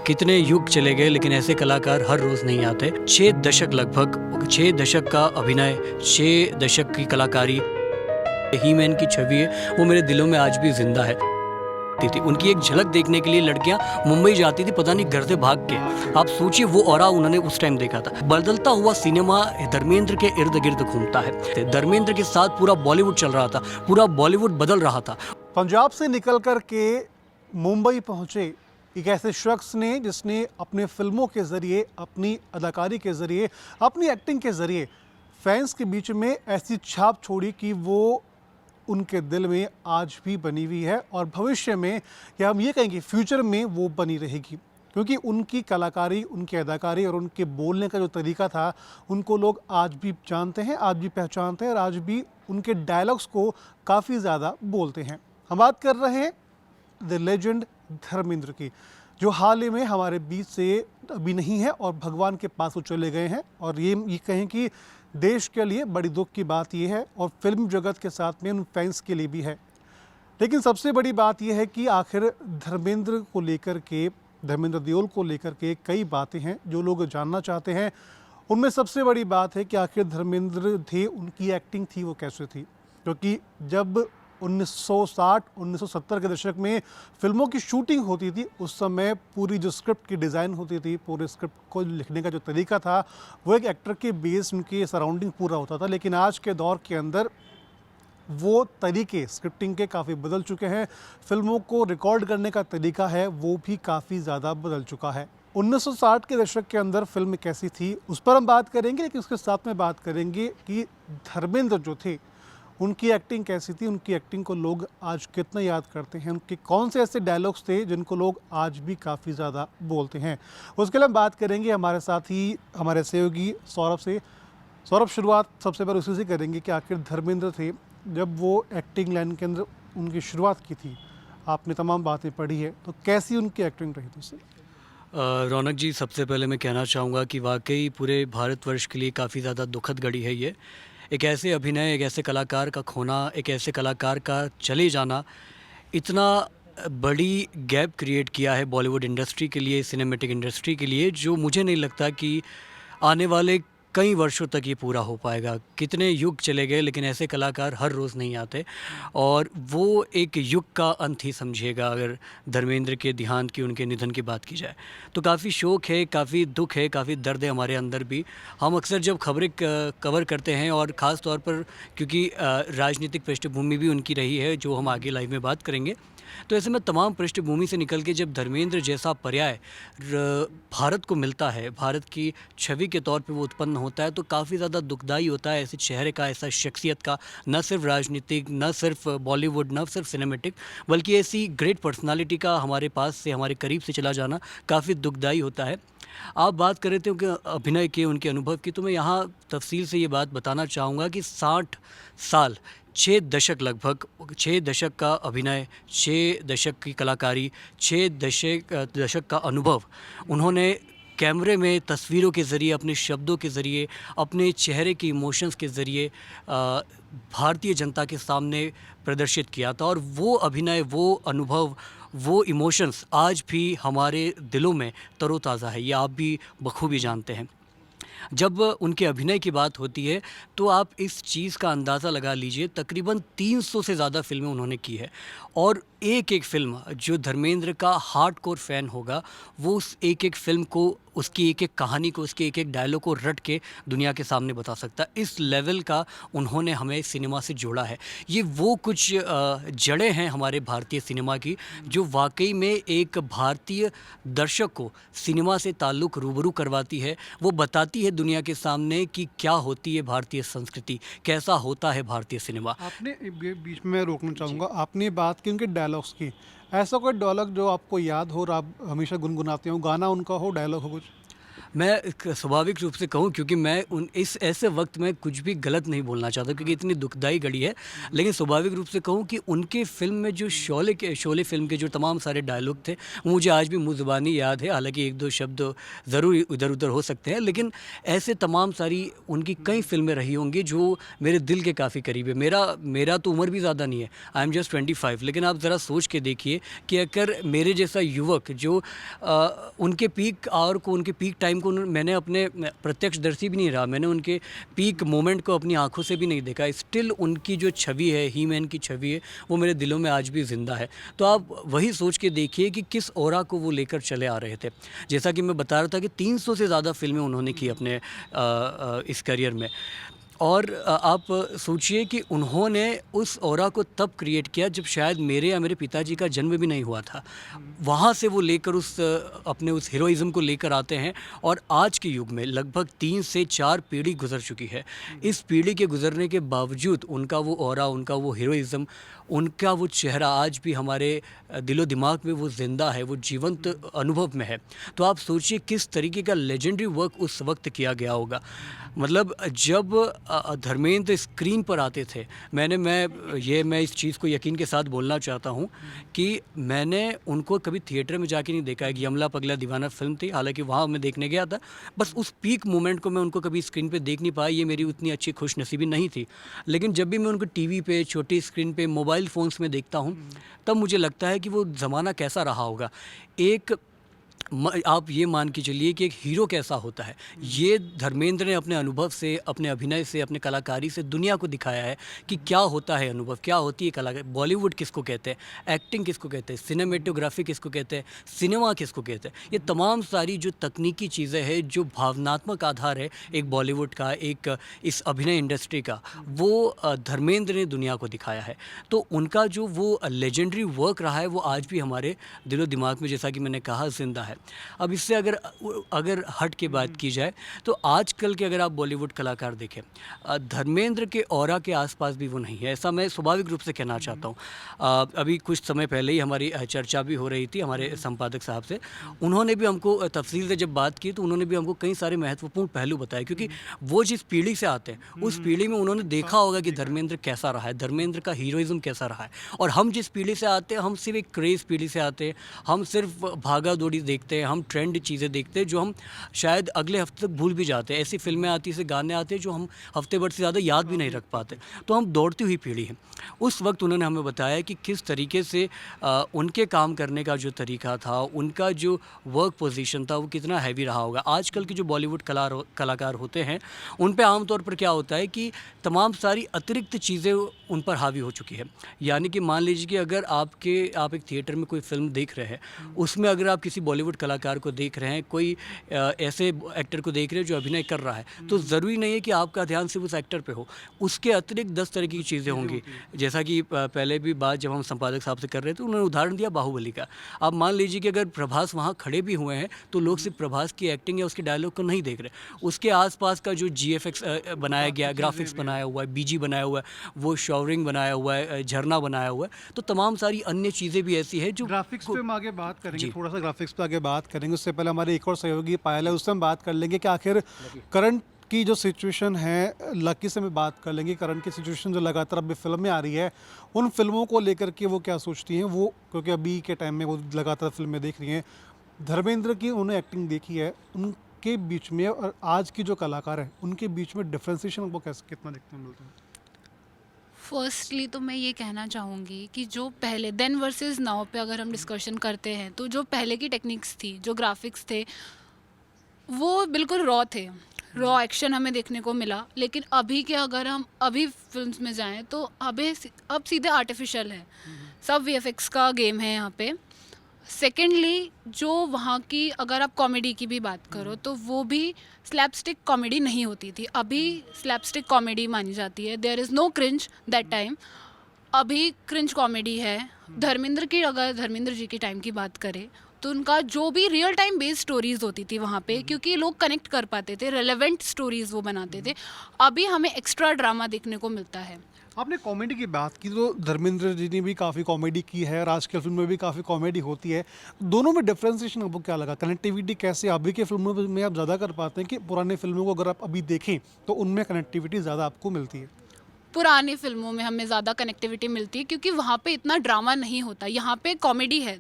कितने युग चले गए लेकिन ऐसे कलाकार हर रोज नहीं आते। 6 दशक, लगभग 6 दशक का अभिनय, 6 दशक की कलाकारी, ही मैन की छवि है वो मेरे दिलों में आज भी जिंदा है। थी उनकी एक झलक देखने के लिए लड़कियां मुंबई जाती थी, पता नहीं घर से भाग के। आप सोचिए वो ऑरा उन्होंने उस टाइम देखा था। बदलता हुआ सिनेमा धर्मेंद्र के इर्द गिर्द घूमता है। धर्मेंद्र के साथ पूरा बॉलीवुड चल रहा था, पूरा बॉलीवुड बदल रहा था। पंजाब से निकल कर के मुंबई पहुंचे एक ऐसे शख्स ने जिसने अपने फिल्मों के ज़रिए, अपनी अदाकारी के ज़रिए, अपनी एक्टिंग के ज़रिए फैंस के बीच में ऐसी छाप छोड़ी कि वो उनके दिल में आज भी बनी हुई है और भविष्य में, या हम ये कहेंगे फ्यूचर में, वो बनी रहेगी। क्योंकि उनकी कलाकारी, उनकी अदाकारी और उनके बोलने का जो तरीका था, उनको लोग आज भी जानते हैं, आज भी पहचानते हैं और आज भी उनके डायलॉग्स को काफ़ी ज़्यादा बोलते हैं। हम बात कर रहे हैं द लेजेंड धर्मेंद्र की, जो हाल ही में हमारे बीच से अभी नहीं है और भगवान के पास वो चले गए हैं। और ये कहें कि देश के लिए बड़ी दुख की बात ये है और फिल्म जगत के साथ में उन फैंस के लिए भी है। लेकिन सबसे बड़ी बात यह है कि आखिर धर्मेंद्र को लेकर के, धर्मेंद्र देओल को लेकर के कई बातें हैं जो लोग जानना चाहते हैं। उनमें सबसे बड़ी बात है कि आखिर धर्मेंद्र थे, उनकी एक्टिंग थी वो कैसे थी। क्योंकि जब 1960-1970 के दशक में फिल्मों की शूटिंग होती थी, उस समय पूरी जो स्क्रिप्ट की डिज़ाइन होती थी, पूरे स्क्रिप्ट को लिखने का जो तरीका था, वो एक एक्टर के बेस, उनके सराउंडिंग पूरा होता था। लेकिन आज के दौर के अंदर वो तरीके स्क्रिप्टिंग के काफ़ी बदल चुके हैं। फिल्मों को रिकॉर्ड करने का तरीका है वो भी काफ़ी ज़्यादा बदल चुका है। 1960 के दशक के अंदर फिल्म कैसी थी उस पर हम बात करेंगे, लेकिन उसके साथ में बात करेंगे कि धर्मेंद्र जो थे उनकी एक्टिंग कैसी थी, उनकी एक्टिंग को लोग आज कितना याद करते हैं, उनके कौन से ऐसे डायलॉग्स थे जिनको लोग आज भी काफ़ी ज़्यादा बोलते हैं। उसके लिए हम बात करेंगे हमारे साथ ही हमारे सहयोगी सौरभ से। सौरभ, शुरुआत सबसे पहले उसी से करेंगे कि आखिर धर्मेंद्र थे, जब वो एक्टिंग लाइन के अंदर उनकी शुरुआत की थी, आपने तमाम बातें पढ़ी है, तो कैसी उनकी एक्टिंग रही थी उससे? रौनक जी, सबसे पहले मैं कहना चाहूँगा कि वाकई पूरे भारतवर्ष के लिए काफ़ी ज़्यादा दुखद घड़ी है ये। एक ऐसे अभिनय, एक ऐसे कलाकार का खोना, एक ऐसे कलाकार का चले जाना, इतना बड़ी गैप क्रिएट किया है बॉलीवुड इंडस्ट्री के लिए, सिनेमैटिक इंडस्ट्री के लिए, जो मुझे नहीं लगता कि आने वाले कई वर्षों तक ये पूरा हो पाएगा। कितने युग चले गए लेकिन ऐसे कलाकार हर रोज़ नहीं आते और वो एक युग का अंत ही समझिएगा अगर धर्मेंद्र के देहांत की, उनके निधन की बात की जाए तो। काफ़ी शोक है, काफ़ी दुख है, काफ़ी दर्द है हमारे अंदर भी। हम अक्सर जब खबरें कवर करते हैं और ख़ास तौर पर क्योंकि राजनीतिक पृष्ठभूमि भी उनकी रही है, जो हम आगे लाइव में बात करेंगे, तो ऐसे में तमाम पृष्ठभूमि से निकल के जब धर्मेंद्र जैसा पर्याय भारत को मिलता है, भारत की छवि के तौर पे वो उत्पन्न होता है, तो काफ़ी ज़्यादा दुखदाई होता है ऐसे चेहरे का, ऐसा शख्सियत का, न सिर्फ राजनीतिक, न सिर्फ बॉलीवुड, न सिर्फ सिनेमेटिक, बल्कि ऐसी ग्रेट पर्सनालिटी का हमारे पास से, हमारे करीब से चला जाना काफ़ी दुखदाई होता है। आप बात कर रहे थे उनके अभिनय के, उनके अनुभव की, तो मैं यहाँ तफसील से ये बात बताना चाहूँगा कि 60 साल, 6 दशक, लगभग 6 दशक का अभिनय, 6 दशक की कलाकारी, 6 दशक का अनुभव उन्होंने कैमरे में, तस्वीरों के ज़रिए, अपने शब्दों के ज़रिए, अपने चेहरे के इमोशंस के ज़रिए भारतीय जनता के सामने प्रदर्शित किया था। और वो अभिनय, वो अनुभव, वो इमोशंस आज भी हमारे दिलों में तरोताज़ा है, ये आप भी बखूबी जानते हैं। जब उनके अभिनय की बात होती है तो आप इस चीज़ का अंदाज़ा लगा लीजिए, तकरीबन 300 से ज़्यादा फ़िल्में उन्होंने की है और एक एक फ़िल्म, जो धर्मेंद्र का हार्डकोर फ़ैन होगा वो उस एक एक फ़िल्म को, उसकी एक एक कहानी को, उसके एक एक डायलॉग को रट के दुनिया के सामने बता सकता है। इस लेवल का उन्होंने हमें सिनेमा से जोड़ा है। ये वो कुछ जड़ें हैं हमारे भारतीय सिनेमा की, जो वाकई में एक भारतीय दर्शक को सिनेमा से ताल्लुक़ रूबरू करवाती है। वो बताती है दुनिया के सामने कि क्या होती है भारतीय संस्कृति, कैसा होता है भारतीय सिनेमा। आपने बीच में रोकना चाहूँगा, आपने बात की उनके डायलॉग्स की। ऐसा कोई डायलॉग जो आपको याद हो और आप हमेशा गुनगुनाते हो, गाना उनका हो, डायलॉग हो कुछ? मैं स्वाभाविक रूप से कहूँ, क्योंकि मैं उन इस ऐसे वक्त में कुछ भी गलत नहीं बोलना चाहता, क्योंकि इतनी दुखदाई घड़ी है। लेकिन स्वाभाविक रूप से कहूँ कि उनके फ़िल्म में जो शोले फ़िल्म के जो तमाम सारे डायलॉग थे, वो मुझे आज भी मुँह ज़ुबानी याद है। हालाँकि 1-2 शब्द ज़रूर इधर-उधर हो सकते हैं, लेकिन ऐसे तमाम सारी उनकी कई फ़िल्में रही होंगी जो मेरे दिल के काफ़ी करीब है। मेरा तो उम्र भी ज़्यादा नहीं है, आई एम जस्ट 25, लेकिन आप ज़रा सोच के देखिए कि अगर मेरे जैसा युवक जो उनके पीक आवर को, उनके पीक टाइम को मैंने अपने प्रत्यक्षदर्शी भी नहीं रहा, मैंने उनके पीक मोमेंट को अपनी आँखों से भी नहीं देखा, स्टिल उनकी जो छवि है, ही मैन की छवि है, वो मेरे दिलों में आज भी ज़िंदा है। तो आप वही सोच के देखिए कि किस ऑरा को वो लेकर चले आ रहे थे। जैसा कि मैं बता रहा था कि 300 से ज़्यादा फ़िल्में उन्होंने की अपने इस करियर में। और आप सोचिए कि उन्होंने उस ऑरा को तब क्रिएट किया जब शायद मेरे या मेरे पिताजी का जन्म भी नहीं हुआ था। वहाँ से वो लेकर अपने उस हीरोइज़्म को लेकर आते हैं, और आज के युग में लगभग 3 से 4 पीढ़ी गुज़र चुकी है। इस पीढ़ी के गुज़रने के बावजूद उनका वो ऑरा, उनका वो हीरोइज़्म, उनका वो चेहरा आज भी हमारे दिलो-दिमाग में वो ज़िंदा है, वो जीवंत अनुभव में है। तो आप सोचिए किस तरीके का लेजेंडरी वर्क उस वक़्त किया गया होगा। मतलब जब धर्मेंद्र स्क्रीन पर आते थे, मैं इस चीज़ को यकीन के साथ बोलना चाहता हूँ कि मैंने उनको कभी थिएटर में जाके नहीं देखा है। कि यमला पगला दीवाना फ़िल्म थी, हालाँकि वहाँ मैं देखने गया था। बस उस पीक मोमेंट को मैं उनको कभी स्क्रीन पे देख नहीं पाया, ये मेरी उतनी अच्छी खुशनसीबी नहीं थी। लेकिन जब भी मैं उनको टीवी पे, छोटी स्क्रीन पे, मोबाइल फ़ोन्स में देखता हूँ, तब मुझे लगता है कि वो ज़माना कैसा रहा होगा। एक आप ये मान के चलिए कि एक हीरो कैसा होता है, ये धर्मेंद्र ने अपने अनुभव से, अपने अभिनय से, अपने कलाकारी से दुनिया को दिखाया है कि क्या होता है अनुभव, क्या होती है कलाकारी। बॉलीवुड किसको कहते हैं, एक्टिंग किसको कहते हैं, सिनेमेटोग्राफी किसको कहते हैं, सिनेमा किसको कहते हैं। ये तमाम सारी जो तकनीकी चीज़ें हैं, जो भावनात्मक आधार है एक बॉलीवुड का, एक इस अभिनय इंडस्ट्री का, वो धर्मेंद्र ने दुनिया को दिखाया है। तो उनका जो वो लेजेंडरी वर्क रहा है, वो आज भी हमारे दिलो दिमाग में, जैसा कि मैंने कहा, ज़िंदा है। अब इससे अगर हट के बात की जाए, तो आजकल के अगर आप बॉलीवुड कलाकार देखें, धर्मेंद्र के ऑरा के आसपास भी वो नहीं है, ऐसा मैं स्वाभाविक रूप से कहना चाहता हूँ। अभी कुछ समय पहले ही हमारी चर्चा भी हो रही थी हमारे संपादक साहब से। उन्होंने भी हमको तफसील से जब बात की, तो उन्होंने भी हमको कई सारे महत्वपूर्ण पहलू बताए, क्योंकि वो जिस पीढ़ी से आते हैं, उस पीढ़ी में उन्होंने देखा होगा कि धर्मेंद्र कैसा रहा है, धर्मेंद्र का हीरोइज़्म कैसा रहा है। और हम जिस पीढ़ी से आते हैं, हम सिर्फ एक क्रेज़ पीढ़ी से आते हैं, हम सिर्फ भागा दौड़ी देखते हैं, हम ट्रेंड चीज़ें देखते हैं जो हम शायद अगले हफ्ते तक भूल भी जाते हैं। ऐसी फ़िल्में आती हैं, ऐसे गाने आते हैं जो हम हफ्ते भर से ज़्यादा याद भी नहीं रख पाते। तो हम दौड़ती हुई पीढ़ी है। उस वक्त उन्होंने हमें बताया कि किस तरीके से उनके काम करने का जो तरीका था, उनका जो वर्क पोजीशन था, वो कितना हैवी रहा होगा। आजकल के जो बॉलीवुड कलाकार होते हैं, उन पे आमतौर पर क्या होता है कि तमाम सारी अतिरिक्त चीज़ें उन पर हावी हो चुकी है। यानी कि मान लीजिए कि अगर आप एक थिएटर में कोई फ़िल्म देख रहे हैं, उसमें अगर आप किसी बॉलीवुड कलाकार को देख रहे हैं, कोई ऐसे एक्टर को देख रहे हैं जो अभिनय कर रहा है, तो ज़रूरी नहीं है कि आपका ध्यान सिर्फ उस एक्टर पे हो। उसके अतिरिक्त 10 तरह की चीज़ें होंगी। जैसा कि पहले भी बात जब हम संपादक साहब से कर रहे थे, उन्होंने उदाहरण दिया बाहुबली का। आप मान लीजिए कि अगर प्रभास वहाँ खड़े भी हुए हैं, तो लोग सिर्फ प्रभास की एक्टिंग या उसके डायलॉग को नहीं देख रहे, उसके आसपास का जो जीएफएक्स बनाया गया, ग्राफिक्स बनाया हुआ है, बीजी बनाया हुआ है, वो शॉवरिंग बनाया हुआ है, झरना बनाया हुआ है, तो तमाम सारी अन्य चीज़ें भी ऐसी है जो ग्राफिक्स पे हम आगे बात करेंगे, जी। थोड़ा सा ग्राफिक्स पे आगे बात करेंगे। उससे पहले हमारे एक और सहयोगी पायल है, उससे हम बात कर लेंगे कि आखिर करंट की जो सिचुएशन है, लकी से मैं बात कर लेंगे। करंट की सिचुएशन जो लगातार अभी फिल्में आ रही है, उन फिल्मों को लेकर के वो क्या सोचती हैं, वो क्योंकि अभी के टाइम में वो लगातार फिल्में देख रही हैं। धर्मेंद्र की उन्होंने एक्टिंग देखी है, उनके बीच में और आज की जो कलाकार है, उनके बीच में डिफ्रेंसिएशन वो कैसे, कितना देखने को मिलता है? फर्स्टली तो मैं ये कहना चाहूँगी कि जो पहले देन वर्सेस नाउ पे अगर हम डिस्कशन करते हैं, तो जो पहले की टेक्निक्स थी, जो ग्राफिक्स थे, वो बिल्कुल रॉ थे। रॉ एक्शन हमें देखने को मिला। लेकिन अभी के अगर हम अभी फिल्म्स में जाएं, तो अब सीधे आर्टिफिशियल है, सब वीएफएक्स का गेम है यहाँ पे। सेकेंडली, जो वहाँ की अगर आप कॉमेडी की भी बात करो, तो वो भी स्लैपस्टिक कॉमेडी नहीं होती थी। अभी स्लैपस्टिक कॉमेडी मानी जाती है। There is no cringe that time. अभी क्रिंज कॉमेडी है। अगर धर्मेंद्र जी के टाइम की बात करें, तो उनका जो भी रियल टाइम बेस्ड स्टोरीज होती थी वहाँ पे, क्योंकि लोग कनेक्ट कर पाते थे, रेलेवेंट स्टोरीज वो बनाते थे। अभी हमें एक्स्ट्रा ड्रामा देखने को मिलता है। आपने कॉमेडी की बात की तो धर्मेंद्र जी ने भी काफ़ी कॉमेडी की है और आजकल फिल्म में भी काफ़ी कॉमेडी होती है। दोनों में डिफरेंशिएशन आपको क्या लगा? कनेक्टिविटी कैसे अभी के फिल्मों में आप ज़्यादा कर पाते हैं कि पुराने फिल्मों को अगर आप अभी देखें तो उनमें कनेक्टिविटी ज़्यादा आपको मिलती है? पुरानी फिल्मों में हमें ज़्यादा कनेक्टिविटी मिलती है क्योंकि वहाँ पे इतना ड्रामा नहीं होता, यहाँ पे कॉमेडी है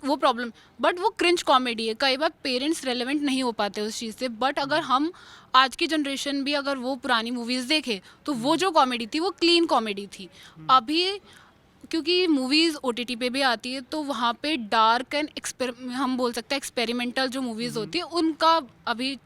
वो प्रॉब्लम। बट वो क्रिंज कॉमेडी है, कई बार पेरेंट्स रेलेवेंट नहीं हो पाते उस चीज़ से। बट अगर हम आज की जनरेशन भी अगर वो पुरानी मूवीज़ देखे तो वो जो कॉमेडी थी वो क्लीन कॉमेडी थी। अभी क्योंकि मूवीज़ ओटीटी पे भी आती है तो वहाँ पे डार्क एंड हम बोल सकते हैं एक्सपेरिमेंटल जो मूवीज़ होती है उनका अभी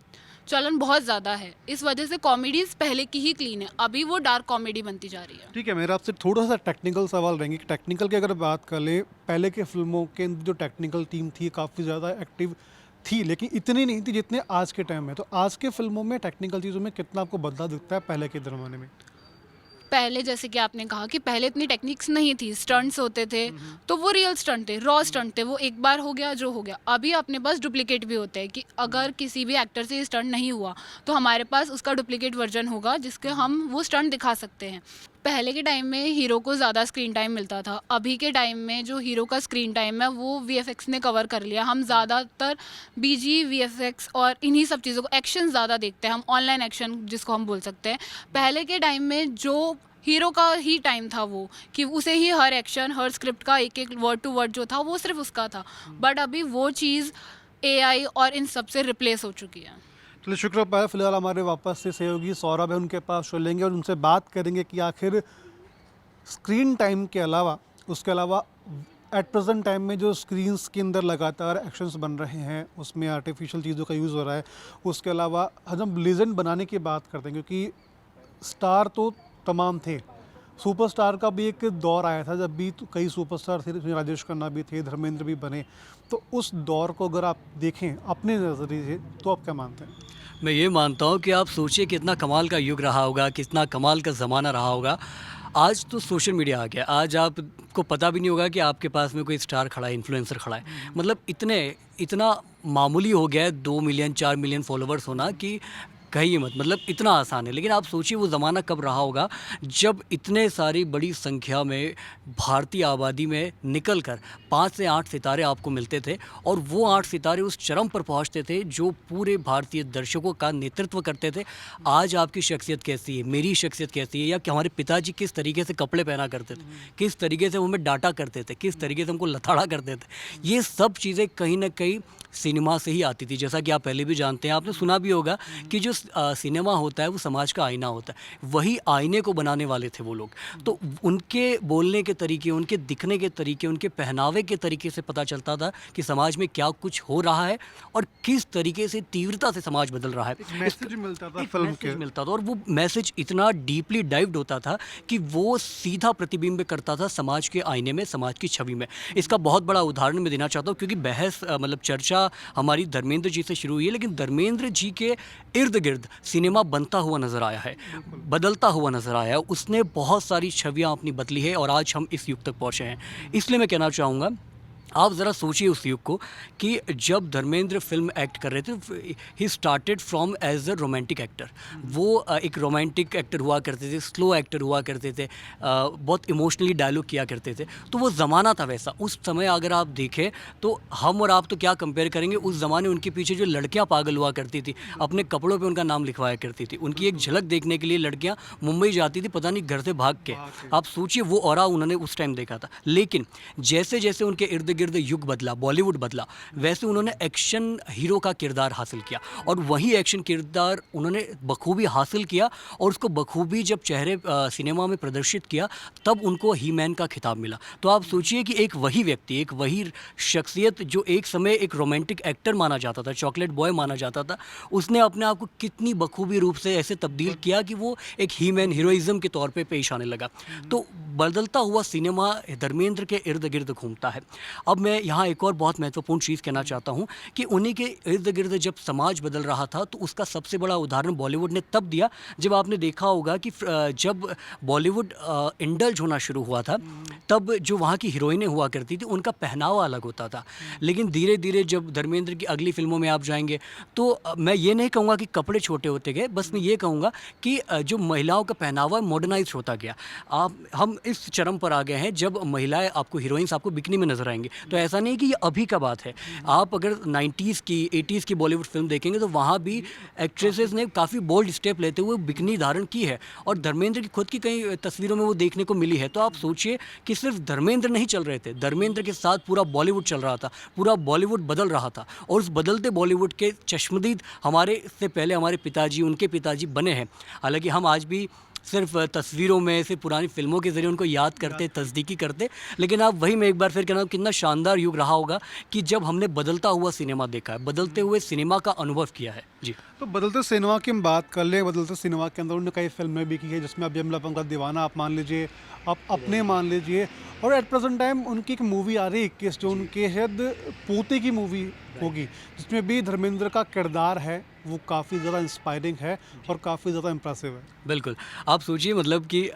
चलन बहुत ज़्यादा है। इस वजह से कॉमेडीज़ पहले की ही क्लीन है, अभी वो डार्क कॉमेडी बनती जा रही है। ठीक है, मेरा आपसे थोड़ा सा टेक्निकल सवाल रहेंगे कि टेक्निकल की अगर बात कर लें, पहले के फिल्मों के जो टेक्निकल टीम थी काफ़ी ज़्यादा एक्टिव थी, लेकिन इतनी नहीं थी जितने आज के टाइम में। तो आज के फिल्मों में टेक्निकल चीज़ों में कितना आपको बदलाव दिखता है पहले के ज़माने में? पहले जैसे कि आपने कहा कि पहले इतनी टेक्निक्स नहीं थी, स्टंट्स होते थे तो वो रियल स्टंट थे, रॉ स्टंट थे, वो एक बार हो गया जो हो गया। अभी अपने पास डुप्लीकेट भी होते हैं कि अगर किसी भी एक्टर से स्टंट नहीं हुआ तो हमारे पास उसका डुप्लीकेट वर्जन होगा जिसके हम वो स्टंट दिखा सकते हैं। पहले के टाइम में हीरो को ज़्यादा स्क्रीन टाइम मिलता था, अभी के टाइम में जो हीरो का स्क्रीन टाइम है वो वीएफएक्स ने कवर कर लिया। हम ज़्यादातर बीजी वीएफएक्स और इन्हीं सब चीज़ों को एक्शन ज़्यादा देखते हैं, हम ऑनलाइन एक्शन जिसको हम बोल सकते हैं। पहले के टाइम में जो हीरो का ही टाइम था वो कि उसे ही हर एक्शन हर स्क्रिप्ट का एक एक वर्ड टू वर्ड जो था वो सिर्फ उसका था। बट अभी वो चीज़ एआई और इन सब से रिप्लेस हो चुकी है। चलिए, शुक्र पाया। फिलहाल हमारे वापस से सहयोगी सौरभ है, उनके पास चलेंगे और उनसे बात करेंगे कि आखिर स्क्रीन टाइम के अलावा उसके अलावा एट प्रेजेंट टाइम में जो स्क्रीन्स के अंदर लगातार एक्शंस बन रहे हैं उसमें आर्टिफिशियल चीज़ों का यूज़ हो रहा है। उसके अलावा हम लेजेंड बनाने की बात करते हैं क्योंकि स्टार तो तमाम थे, सुपरस्टार का भी एक दौर आया था जब भी कई सुपरस्टार थे, इसमें राजेश खन्ना भी थे, धर्मेंद्र भी बने। तो उस दौर को अगर आप देखें अपने नज़रिए से तो आप क्या मानते हैं? मैं ये मानता हूँ कि आप सोचिए कितना कमाल का युग रहा होगा, कितना कमाल का ज़माना रहा होगा। आज तो सोशल मीडिया आ गया, आज आपको पता भी नहीं होगा कि आपके पास में कोई स्टार खड़ा है, इन्फ्लुएंसर खड़ा है। मतलब इतना मामूली हो गया है 2 मिलियन 4 मिलियन फॉलोवर्स होना कि कहिए मत, मतलब इतना आसान है। लेकिन आप सोचिए वो ज़माना कब रहा होगा जब इतने सारी बड़ी संख्या में भारतीय आबादी में निकल कर 5 से 8 सितारे आपको मिलते थे और वो 8 सितारे उस चरम पर पहुंचते थे जो पूरे भारतीय दर्शकों का नेतृत्व करते थे। आज आपकी शख्सियत कैसी है, मेरी शख्सियत कैसी है, या कि हमारे पिताजी किस तरीके से कपड़े पहना करते थे, किस तरीके से वो हमें डांटा करते थे, किस तरीके से हमको लथाड़ा करते थे, ये सब चीज़ें कहीं ना कहीं सिनेमा से ही आती थी। जैसा कि आप पहले भी जानते हैं, आपने सुना भी होगा कि जो सिनेमा होता है वो समाज का आईना होता है, वही आईने को बनाने वाले थे वो लोग। तो उनके बोलने के तरीके, उनके दिखने के तरीके, उनके पहनावे के तरीके से पता चलता था कि समाज में क्या कुछ हो रहा है और किस तरीके से तीव्रता से समाज बदल रहा है। मैसेज मिलता था फिल्म के, मिलता था और वो मैसेज इतना डीपली डाइव्ड होता था कि वो सीधा प्रतिबिंब करता था समाज के आईने में, समाज की छवि में। इसका बहुत बड़ा उदाहरण मैं देना चाहता हूँ क्योंकि बहस मतलब चर्चा हमारी धर्मेंद्र जी से शुरू हुई है, लेकिन धर्मेंद्र जी के इर्द गिर्द सिनेमा बनता हुआ नज़र आया है, बदलता हुआ नज़र आया है। उसने बहुत सारी छवियां अपनी बदली है और आज हम इस युग तक पहुंचे हैं। इसलिए मैं कहना चाहूँगा, आप ज़रा सोचिए उस युग को कि जब धर्मेंद्र फिल्म एक्ट कर रहे थे, he started from as a romantic actor. वो एक रोमांटिक एक्टर हुआ करते थे, स्लो एक्टर हुआ करते थे, बहुत इमोशनली डायलॉग किया करते थे। तो वो ज़माना था वैसा। उस समय अगर आप देखें तो हम और आप तो क्या कंपेयर करेंगे, उस ज़माने उनके पीछे जो लड़कियाँ पागल हुआ करती थी, अपने कपड़ों पर उनका नाम लिखवाया करती थी, उनकी एक झलक देखने के लिए लड़कियाँ मुंबई जाती थी, पता नहीं घर से भाग के। आप सोचिए वो ऑरा उन्होंने उस टाइम देखा था। लेकिन जैसे जैसे उनके इर्द गिर्द युग बदला, बॉलीवुड बदला, वैसे उन्होंने एक्शन हीरो का किरदार हासिल किया और वही एक्शन किरदार उन्होंने बखूबी हासिल किया और उसको बखूबी जब चेहरे सिनेमा में प्रदर्शित किया तब उनको ही मैन का खिताब मिला। तो आप सोचिए कि एक वही व्यक्ति, एक वही शख्सियत जो एक समय एक रोमांटिक एक्टर माना जाता था, चॉकलेट बॉय माना जाता था, उसने अपने आप को कितनी बखूबी रूप से ऐसे तब्दील किया कि वो एक ही मैन हीरोइज्म के तौर पे पेश आने लगा। तो बदलता हुआ सिनेमा धर्मेंद्र के इर्द गिर्द घूमता है। अब मैं यहाँ एक और बहुत महत्वपूर्ण चीज़ कहना चाहता हूँ कि उन्हीं के इर्द गिर्द जब समाज बदल रहा था तो उसका सबसे बड़ा उदाहरण बॉलीवुड ने तब दिया जब आपने देखा होगा कि जब बॉलीवुड इंडल्ज होना शुरू हुआ था तब जो वहाँ की हीरोइनें हुआ करती थी उनका पहनावा अलग होता था। लेकिन धीरे धीरे जब धर्मेंद्र की अगली फिल्मों में आप जाएंगे तो मैं ये नहीं कहूँगा कि कपड़े छोटे होते गए, बस मैं ये कहूँगा कि जो महिलाओं का पहनावा मॉडर्नाइज होता गया। हम इस चरम पर आ गए हैं जब महिलाएं आपको हीरोइंस आपको बिकनी में नजर आएंगी। तो ऐसा नहीं कि ये अभी का बात है, आप अगर 90s की 80s की बॉलीवुड फिल्म देखेंगे तो वहाँ भी एक्ट्रेसेस ने काफ़ी बोल्ड स्टेप लेते हुए बिकनी धारण की है और धर्मेंद्र की खुद की कई तस्वीरों में वो देखने को मिली है। तो आप सोचिए कि सिर्फ धर्मेंद्र नहीं चल रहे थे, धर्मेंद्र के साथ पूरा बॉलीवुड चल रहा था, पूरा बॉलीवुड बदल रहा था और उस बदलते बॉलीवुड के चश्मदीद हमारे से पहले हमारे पिताजी उनके पिताजी बने हैं। हालांकि हम आज भी सिर्फ तस्वीरों में से पुरानी फिल्मों के ज़रिए उनको याद करते तस्दीकी करते, लेकिन आप वही मैं एक बार फिर कहना हूँ कितना शानदार युग रहा होगा कि जब हमने बदलता हुआ सिनेमा देखा है, बदलते हुए सिनेमा का अनुभव किया है। जी तो बदलते सिनेमा की हम बात कर लें, बदलते सिनेमा के अंदर उन्होंने कई फिल्में भी की है जिसमें अब यमला पंगा दीवाना आप मान लीजिए, आप अपने मान लीजिए, और एट प्रेजेंट टाइम उनकी एक मूवी आ रही है 21 जो उनके शायद पोते की मूवी होगी जिसमें भी धर्मेंद्र का किरदार है वो काफ़ी ज़्यादा इंस्पायरिंग है और काफ़ी ज़्यादा इम्प्रेसिव है। बिल्कुल, आप सोचिए मतलब कि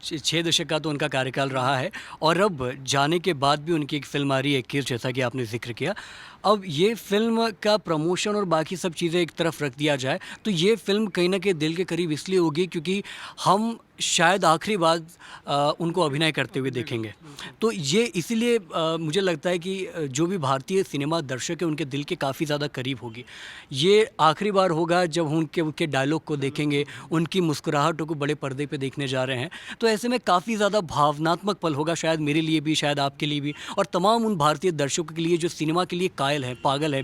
6 दशक का तो उनका कार्यकाल रहा है और अब जाने के बाद भी उनकी एक फ़िल्म आ रही है 21 जैसा कि आपने ज़िक्र किया। अब ये फ़िल्म का प्रमोशन और बाकी सब चीज़ें एक तरफ रख दिया जाए तो ये फ़िल्म कहीं न कहीं दिल के करीब इसलिए होगी क्योंकि हम शायद आखिरी बार उनको अभिनय करते हुए देखेंगे। तो ये इसीलिए मुझे लगता है कि जो भी भारतीय सिनेमा दर्शक है उनके दिल के काफ़ी ज़्यादा करीब होगी। ये आखिरी बार होगा जब उनके डायलॉग को देखेंगे, उनकी मुस्कुराहटों को बड़े पर्दे पे देखने जा रहे हैं। तो ऐसे में काफ़ी ज़्यादा भावनात्मक पल होगा, शायद मेरे लिए भी, शायद आपके लिए भी और तमाम उन भारतीय दर्शकों के लिए जो सिनेमा के लिए कायल है, पागल है,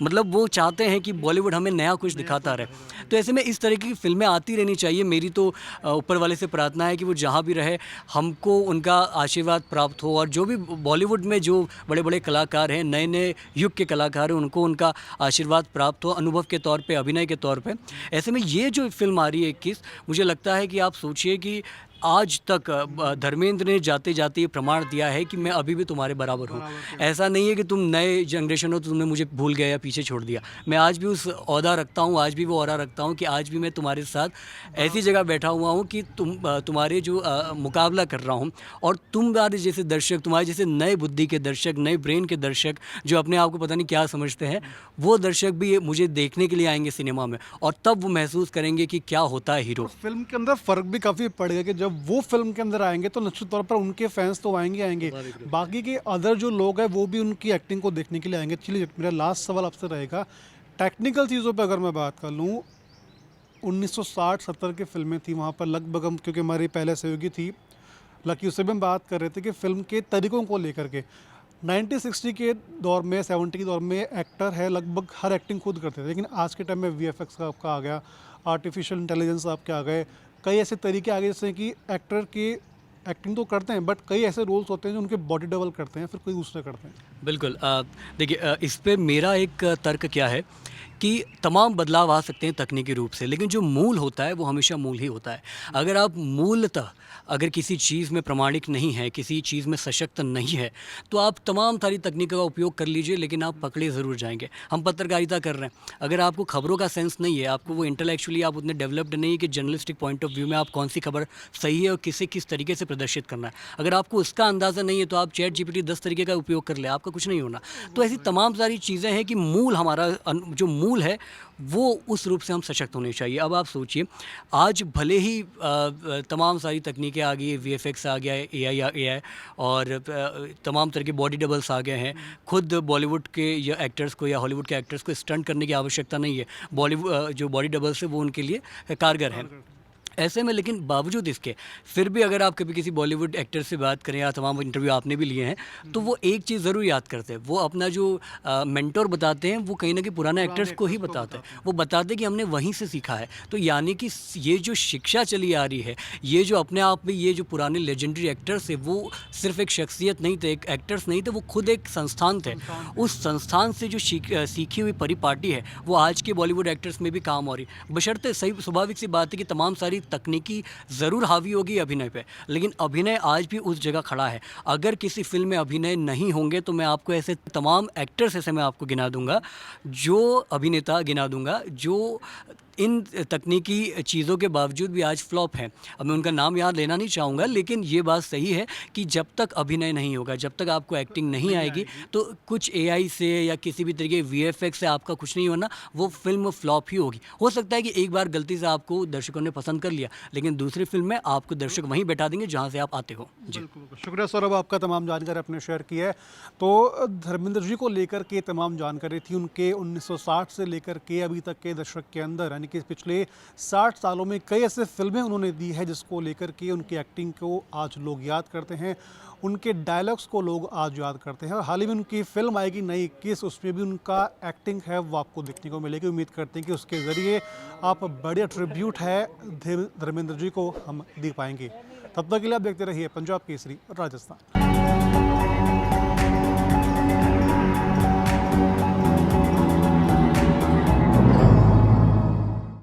मतलब वो चाहते हैं कि बॉलीवुड हमें नया कुछ दिखाता रहे। तो ऐसे में इस तरह की फ़िल्में आती रहनी चाहिए। मेरी तो ऊपर वाले से प्रार्थना है कि वो जहाँ भी रहे हमको उनका आशीर्वाद प्राप्त हो और जो भी बॉलीवुड में जो बड़े बड़े कलाकार हैं, नए नए युग के कलाकार हैं, उनको उनका आशीर्वाद प्राप्त हो अनुभव के तौर पे, अभिनय के तौर पे। ऐसे में ये जो फिल्म आ रही है 21, मुझे लगता है कि आप सोचिए कि आज तक धर्मेंद्र ने जाते जाते ये प्रमाण दिया है कि मैं अभी भी तुम्हारे बराबर हूँ। ऐसा नहीं है कि तुम नए जनरेशन हो तो तुमने मुझे भूल गया या पीछे छोड़ दिया। मैं आज भी उस ओहदा रखता हूँ, आज भी वो ओहदा रखता हूँ कि आज भी मैं तुम्हारे साथ ऐसी जगह बैठा हुआ हूँ कि तुम्हारे जो मुकाबला कर रहा हूँ और तुम्हारे जैसे दर्शक, तुम्हारे जैसे नए बुद्धि के दर्शक, नए ब्रेन के दर्शक जो अपने आप को पता नहीं क्या समझते हैं, वो दर्शक भी मुझे देखने के लिए आएंगे सिनेमा में और तब वो महसूस करेंगे कि क्या होता है हीरो। फिल्म के अंदर फ़र्क भी काफ़ी पड़ेगा कि जब वो फिल्म के अंदर आएंगे तो निश्चित तौर पर उनके फैंस तो आएंगे, बाकी के अदर जो लोग हैं वो भी उनकी एक्टिंग को देखने के लिए आएंगे। चलिए मेरा लास्ट सवाल आपसे रहेगा, टेक्निकल चीज़ों पे अगर मैं बात कर लूँ, 1960-70 की फिल्में थी, वहाँ पर लगभग हम, क्योंकि हमारी पहले सहयोगी थी लकी, उससे भी हम बात कर रहे थे कि फ़िल्म के तरीक़ों को लेकर के 1960 के दौर में, 70 के दौर में एक्टर है लगभग हर एक्टिंग खुद करते थे, लेकिन आज के टाइम में VFX का आपका आ गया, आर्टिफिशियल इंटेलिजेंस आपके आ गए, कई ऐसे तरीके आ गए जैसे कि एक्टर की एक्टिंग तो करते हैं बट कई ऐसे रोल्स होते हैं जो उनके बॉडी डबल करते हैं, फिर कोई दूसरे करते हैं। बिल्कुल, देखिए इस पे मेरा एक तर्क क्या है कि तमाम बदलाव आ सकते हैं तकनीकी रूप से, लेकिन जो मूल होता है वो हमेशा मूल ही होता है। अगर आप मूलतः अगर किसी चीज़ में प्रामाणिक नहीं है, किसी चीज़ में सशक्त नहीं है, तो आप तमाम सारी तकनीकों का उपयोग कर लीजिए लेकिन आप पकड़े ज़रूर जाएंगे। हम पत्रकारिता कर रहे हैं, अगर आपको खबरों का सेंस नहीं है, आपको वो इंटेलेक्चुअली आप उतने डेवलप्ड नहीं है कि जर्नलिस्टिक पॉइंट ऑफ व्यू में आप कौन सी खबर सही है और किसे किस तरीके से प्रदर्शित करना है, अगर आपको उसका अंदाज़ा नहीं है तो आप ChatGPT 10 तरीके का उपयोग कर ले, आपका कुछ नहीं होना। तो ऐसी तमाम सारी चीज़ें हैं कि मूल हमारा जो मूल है वो उस रूप से हम सशक्त होने चाहिए। अब आप सोचिए, आज भले ही तमाम सारी तकनीकें आ गई, VFX आ गया है, AI और तमाम तरह के बॉडी डबल्स आ गए हैं। खुद बॉलीवुड के या एक्टर्स को या हॉलीवुड के एक्टर्स को स्टंट करने की आवश्यकता नहीं है, बॉलीवुड जो बॉडी डबल्स है वो उनके लिए कारगर है। ऐसे में लेकिन बावजूद इसके फिर भी अगर आप कभी किसी बॉलीवुड एक्टर से बात करें या तमाम इंटरव्यू आपने भी लिए हैं तो वो एक चीज़ ज़रूर याद करते हैं, वो अपना जो मेंटोर बताते हैं वो कहीं ना कहीं पुराने एक्टर्स को ही बताते हैं, वो बताते हैं कि हमने वहीं से सीखा है। तो यानी कि ये जो शिक्षा चली आ रही है, ये जो अपने आप में ये जो पुराने लेजेंडरी एक्टर्स है वो सिर्फ एक शख्सियत नहीं थे, एक एक्टर्स नहीं थे, वो खुद एक संस्थान थे। उस संस्थान से जो सीखी हुई परिपाटी है वो आज के बॉलीवुड एक्टर्स में भी काम हो रही है, बशर्ते सही स्वाभाविक सी बात है कि तमाम सारी तकनीकी ज़रूर हावी होगी अभिनय पे, लेकिन अभिनय आज भी उस जगह खड़ा है। अगर किसी फ़िल्म में अभिनय नहीं होंगे तो मैं आपको ऐसे तमाम एक्टर्स ऐसे मैं आपको गिना दूँगा, जो अभिनेता गिना दूँगा, जो इन तकनीकी चीज़ों के बावजूद भी आज फ्लॉप हैं। अब मैं उनका नाम याद लेना नहीं चाहूँगा, लेकिन ये बात सही है कि जब तक अभिनय नहीं होगा, जब तक आपको एक्टिंग नहीं आएगी, तो कुछ एआई से या किसी भी तरीके वीएफएक्स से आपका कुछ नहीं होना, वो फ़िल्म फ्लॉप ही होगी। हो सकता है कि एक बार गलती से आपको दर्शकों ने पसंद कर लिया, लेकिन दूसरी फ़िल्म में आपको दर्शक वहीं बैठा देंगे जहाँ से आप आते हो। जी। बिल्कुल, शुक्रिया सौरभ, आपका तमाम जानकारी आपने शेयर की है। तो धर्मेंद्र जी को लेकर के तमाम जानकारी थी, उनके 1960 से लेकर के अभी तक के दशक के अंदर, यानी कि पिछले 60 सालों में कई ऐसे फिल्में उन्होंने दी है जिसको लेकर के उनकी एक्टिंग को आज लोग याद करते हैं, उनके डायलॉग्स को लोग आज याद करते हैं। और हाल ही में उनकी फिल्म आएगी नई 21, उसमें भी उनका एक्टिंग है वो आपको देखने को मिलेगी। उम्मीद करते हैं कि उसके ज़रिए आप बढ़िया ट्रिब्यूट है धर्मेंद्र जी को हम दे पाएंगे। तब तक के लिए आप देखते रहिए पंजाब केसरी राजस्थान।